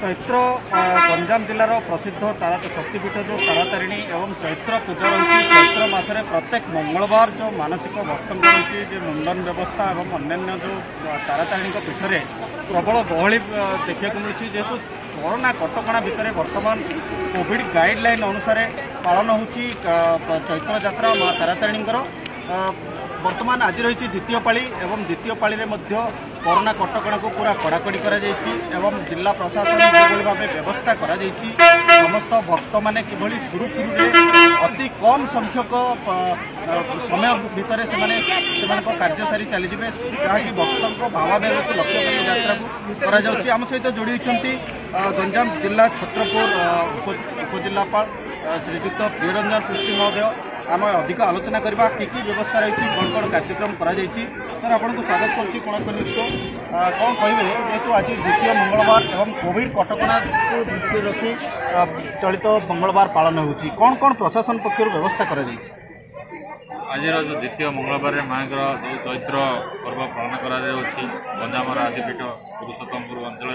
चैत्र गंजाम जिलार प्रसिद्ध शक्तिपीठ जो तारातारिणी एवं चैत्र पूजा रही चैत्र मसरे प्रत्येक मंगलवार जो मानसिक भक्त रही मुंडन व्यवस्था और अन्य जो तारातारिणी पीठ में प्रबल गहली देखा मिली जेहेतु कोरोना कटकणा भितर बर्तमान कोविड गाइडलाइन अनुसार पालन हो चैत्र यात्रा माँ तारातारिणी वर्तमान आज रही द्वितीय पाली एवं द्वितीय पाली में कोरोना कटकणा को पूरा कड़ाकड़ी एवं जिला प्रशासन जो भाव व्यवस्था कर समस्त भक्त मैंने किभली सुरुखुरु अति कम संख्यक समय भितर से कार्य सारी चलीजे जहाँकि भक्तों भावावेग को लक्ष्य कर यात्रा को आम सहित जोड़ी गंजाम जिला छत्रपुर उपजिलापाल श्रीजुक्त प्रियरंजन पृष्टि महोदय आम अधिक आलोचना करवा कि व्यवस्था रही कौन कौन कार्यक्रम सर आपको स्वागत करुच्ची कोणार्क न्यूज को कौन कहे जेहेतु आज द्वितीय मंगलवार एवं कोविड कटकणा को दृष्टि रखी चलित मंगलवार पालन हो कौन कौन प्रशासन पक्षर व्यवस्था कर आज जो द्वितीय मंगलवार माँ जो चैत्र पर्व पालन कर आदिपीठ पुरुषोत्तमपुर अंचल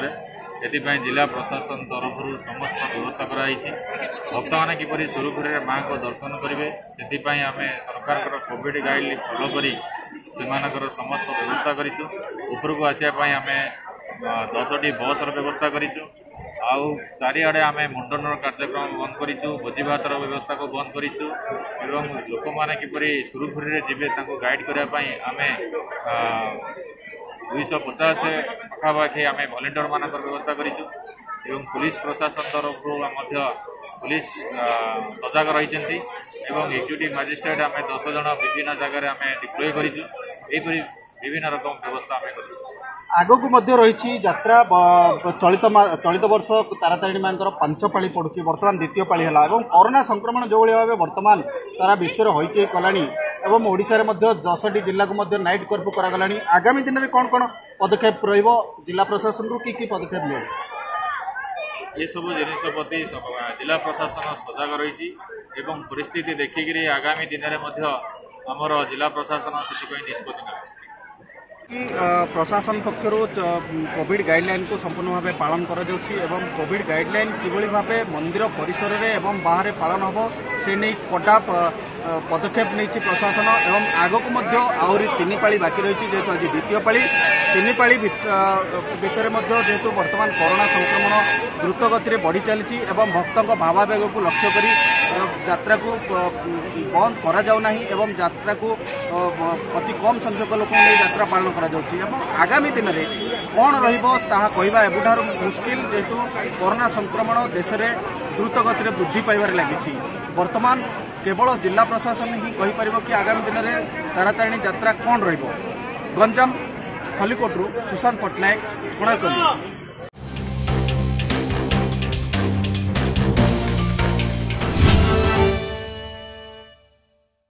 से जिला प्रशासन तरफ समस्त व्यवस्था कराई भक्त मैंने किपरि सुरुखुरु माँ को दर्शन करेंगे से आम सरकार कोविड गाइडलाइन फॉलो कर समस्त व्यवस्था करपरक आसापी आम 10टी बस व्यवस्था करूँ चारिआडे आम मुंडन कार्यक्रम बंद करूँ भोजी भातर व्यवस्था को बंद करूँ लोक मैंने किपरि सुरुखुरु जीवे गाइड करने आम 250 पाखापाखि आम भलेंटियर मान व्यवस्था करूँ पुलिस प्रशासन तरफ पुलिस सजग रही एक्जिक्यूटिव मजिस्ट्रेट आम 10 जन विभिन्न जगह आम डिप्लॉय करूँ विभिन्न रकम व्यवस्था आम कर आगक रही यात्रा चलित वर्ष तारातारिणी माँ 5 पाली पड़ुची बर्तमान द्वितीय पाली है कोरोना संक्रमण जो भाव बर्तमान सारा विश्व होई कलानी एवं ओडिशा रे 10टी जिला को नाइट कर्फ्यू करागलानी आगामी दिन में कौन कौन पदक्षेप रहिबो जिला प्रशासन रू की पदक्षेप ले ये सब जिनिस प्रति जिला प्रशासन सजग रही परिस्थिति देखिक आगामी दिन में आमर जिला प्रशासन से निष्पत्ति ना कि प्रशासन पक्षर कोविड गाइडलाइन को संपूर्ण भाव पालन कर कोविड गाइडलाइन किभली भाव मंदिर परिसर में एवं बाहर पालन हम से नहीं कड़ा पदक्षेप नहीं प्रशासन एवं आगक आहरी 3 पाली बाकी रही जेहेतु आज द्वितीय पाली 3 पाली भितर जेहेतु वर्तमान कोरोना संक्रमण द्रुत गति बढ़ी चली भक्तों भावावेग को लक्ष्य कर यात्रा को बंद करा जाउना एवं यात्रा को अति कम संख्यक लोक यात्रा पालन करा आगामी दिन में कौन रहा एबुठार मुस्किल जेहेतु कोरोना संक्रमण देश में द्रुत गति वृद्धि पाइबार लगी वर्तमान केवल जिला प्रशासन ही कहीपर कि आगामी दिन में तारातारिणी यात्रा कौन रगंजाम खलिकोटू सुशांत पट्टनायक कोणार्क न्यूज।